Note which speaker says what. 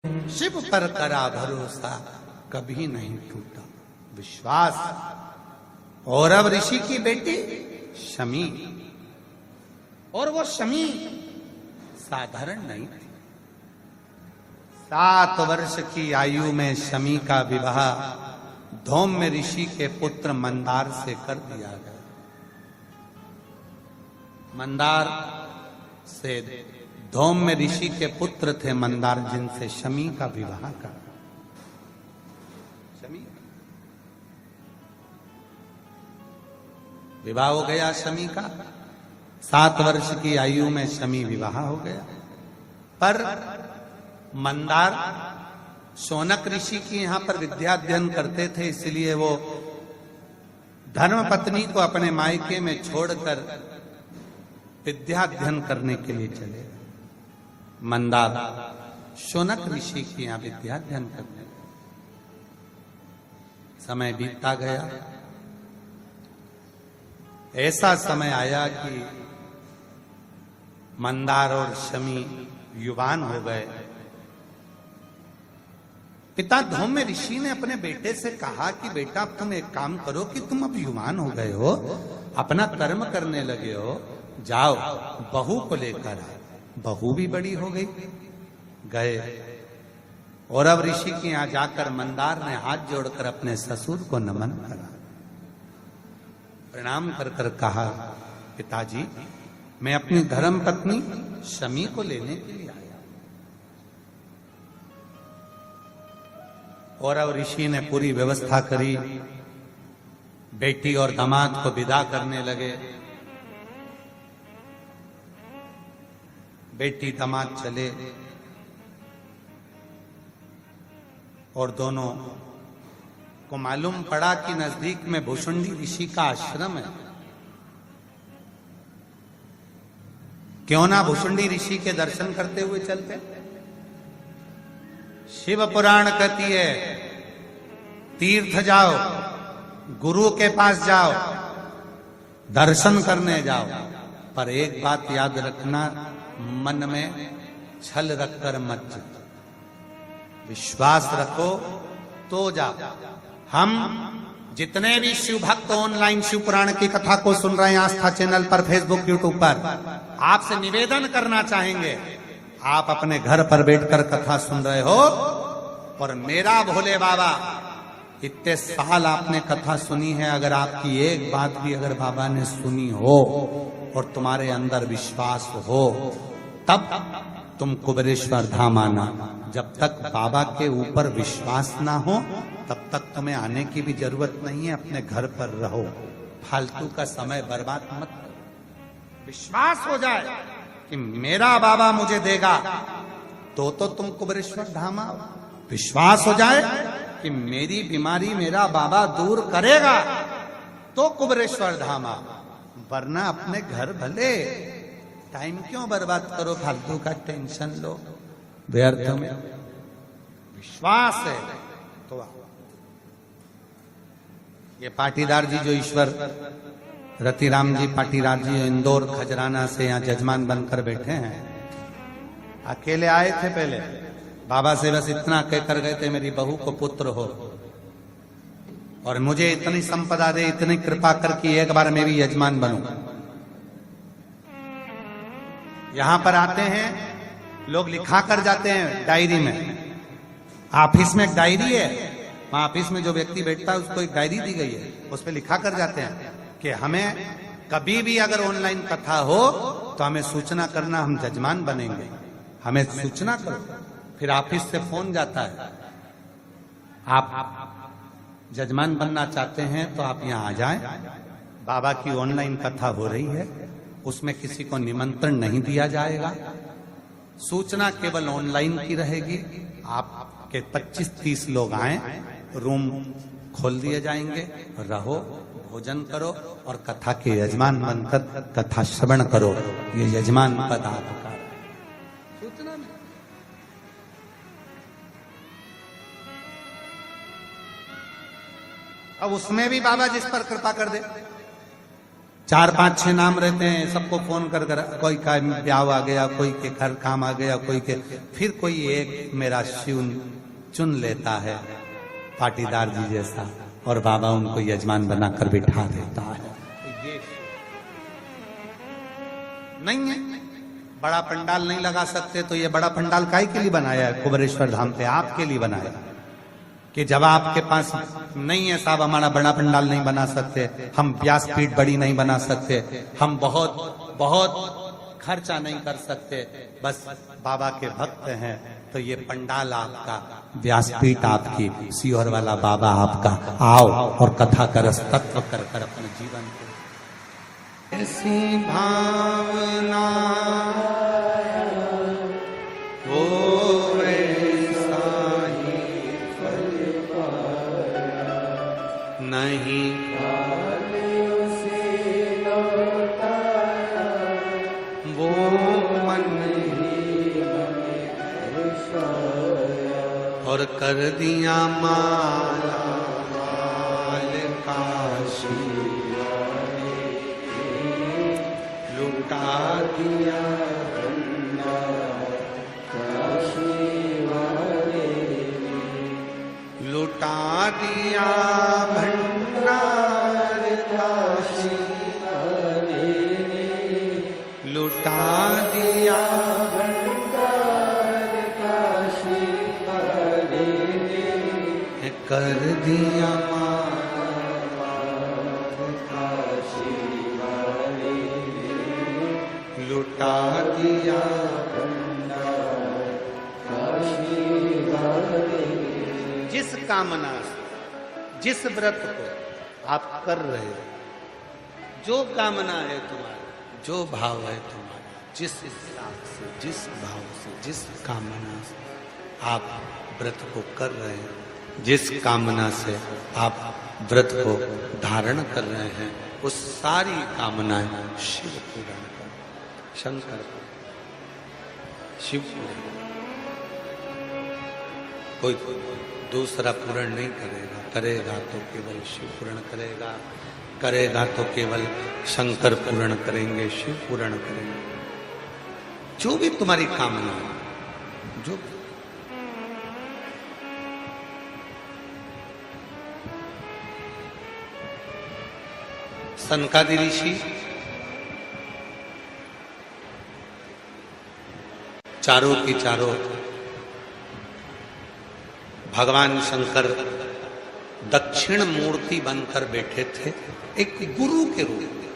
Speaker 1: शिव पर करा भरोसा कभी नहीं टूटा विश्वास। और अब ऋषि की बेटी शमी, और वो शमी साधारण नहीं थी। 7 वर्ष की आयु में शमी का विवाह धौम्य ऋषि के पुत्र मंदार से कर दिया गया। मंदार से धौम्य ऋषि के पुत्र थे मंदार, जिनसे शमी का विवाह कर। शमी विवाह हो गया शमी का। 7 वर्ष की आयु में शमी विवाह हो गया। पर मंदार शौनक ऋषि की यहां पर विद्या अध्ययन करते थे, इसलिए वो धर्म पत्नी को अपने मायके में छोड़कर विद्या अध्ययन करने के लिए चले। मंदार शौनक ऋषि की यहां विद्या अध्ययन करने। समय बीतता गया। ऐसा समय आया कि मंदार और शमी युवान हो गए। पिता धौम्य ऋषि ने अपने बेटे से कहा कि बेटा अब तुम एक काम करो कि तुम अब युवान हो गए हो, अपना कर्म करने लगे हो, जाओ बहू को लेकर आओ। बहू भी बड़ी हो गई। गए और अब ऋषि के यहां जाकर मंदार ने हाथ जोड़कर अपने ससुर को नमन करा, प्रणाम कर कर कहा, पिताजी मैं अपनी धर्म पत्नी शमी को लेने के लिए आया। और अब ऋषि ने पूरी व्यवस्था करी। बेटी और दामाद को विदा करने लगे। बेटी दामाद चले और दोनों को मालूम पड़ा कि नजदीक में भुषुंडी ऋषि का आश्रम है। क्यों ना भुषुंडी ऋषि के दर्शन करते हुए चलते। शिव पुराण कहती है तीर्थ जाओ, गुरु के पास जाओ, दर्शन करने जाओ, पर एक बात याद रखना, मन में छल रखकर मत जाओ, विश्वास रखो तो जाओ। हम जितने भी शिव भक्त ऑनलाइन शिव पुराण की कथा को सुन रहे हैं आस्था चैनल पर, फेसबुक, यूट्यूब पर, आपसे निवेदन करना चाहेंगे, आप अपने घर पर बैठकर कथा सुन रहे हो और मेरा भोले बाबा इतने साल आपने कथा सुनी है, अगर आपकी एक बात भी अगर बाबा ने सुनी हो और तुम्हारे अंदर विश्वास हो, तब तुम कुबेरेश्वर धाम आना। जब तक बाबा के ऊपर विश्वास ना हो तब तक तुम्हें आने की भी जरूरत नहीं है। अपने घर पर रहो, फालतू का समय बर्बाद मत करो। विश्वास हो जाए कि मेरा बाबा मुझे देगा तो तुम कुबेरेश्वर धाम आओ। विश्वास हो जाए कि मेरी बीमारी मेरा बाबा दूर करेगा तो कुबेरेश्वर धाम आओ, वरना अपने घर भले टाइम क्यों बर्बाद करो, फालतू का टेंशन लो व्यर्थ में। विश्वास है तो आओ। ये पाटीदार जी जो ईश्वर रतिराम जी पाटीदार जी इंदौर खजराना से यहाँ जजमान बनकर बैठे हैं, अकेले आए थे पहले, बाबा से बस इतना कहकर गए थे मेरी बहू को पुत्र हो और मुझे इतनी संपदा दे, इतनी कृपा कर कि एक बार मैं भी यजमान बनूं। यहां पर आते हैं लोग, लिखा कर जाते हैं डायरी में। ऑफिस में एक डायरी है, वहां ऑफिस में जो व्यक्ति बैठता है उसको एक डायरी दी गई है, उस पर लिखा कर जाते हैं कि हमें कभी भी अगर ऑनलाइन कथा हो तो हमें सूचना करना, हम जजमान बनेंगे, हमें सूचना करो। फिर ऑफिस से फोन जाता है, आप जजमान बनना चाहते हैं तो आप यहाँ आ जाएं, बाबा की ऑनलाइन कथा हो रही है, उसमें किसी को निमंत्रण नहीं दिया जाएगा, सूचना केवल ऑनलाइन की रहेगी। आपके 25-30 लोग आए, रूम खोल दिए जाएंगे, रहो, भोजन करो और कथा के यजमान बनकर कथा श्रवण करो। ये यजमान पद आपका सूचना में। अब उसमें भी बाबा जिस पर कृपा कर दे, 4 5 6 नाम रहते हैं, सबको फोन कर कर, कोई का ब्याह आ गया, कोई के घर काम आ गया, कोई के, फिर कोई एक मेरा शिव चुन लेता है पाटीदार जी जैसा, और बाबा उनको यजमान बनाकर बिठा देता है। ये नहीं है, बड़ा पंडाल नहीं लगा सकते, तो ये बड़ा पंडाल काहे के लिए बनाया है? कुबेरेश्वर धाम पे आपके लिए बनाया, कि जब आपके पास नहीं है साहब, हमारा बड़ा पंडाल नहीं बना सकते, हम व्यासपीठ बड़ी नहीं बना सकते, हम बहुत बहुत खर्चा नहीं कर सकते, बस बाबा के भक्त हैं, तो ये पंडाल आपका, व्यासपीठ आपकी, सीहोर वाला बाबा आपका, आओ और कथा का रस तत्व कर कर अपने जीवन को। ऐसी भावना हो वैसा ही फल पाया, नहीं वो मन और कर दिया माला माल काशी, लुटा दिया लुटा दिया भंडार काशी, लुटा दिया भंडार काशी, कर दिया काशी, लुटा दिया जिस कामना से, जिस व्रत को आप कर रहे हो, जो कामना है तुम्हारी, जो भाव है तुम्हारा, जिस हिसाब से, जिस भाव से, जिस कामना से आप व्रत को कर रहे हैं, जिस कामना से आप व्रत को धारण कर रहे हैं, उस सारी कामनाएं शिव पूर्ण कर, शंकर शिव पूर्ण, कोई दूसरा पूर्ण नहीं करेगा, करेगा तो केवल शिव पूर्ण करेगा, करेगा तो केवल शंकर पूर्ण करेंगे, शिव पूर्ण करेंगे। जो भी तुम्हारी कामना है, जो सनकादि ऋषि चारों की चारों भगवान शंकर दक्षिण मूर्ति बनकर बैठे थे, एक गुरु के रूप में।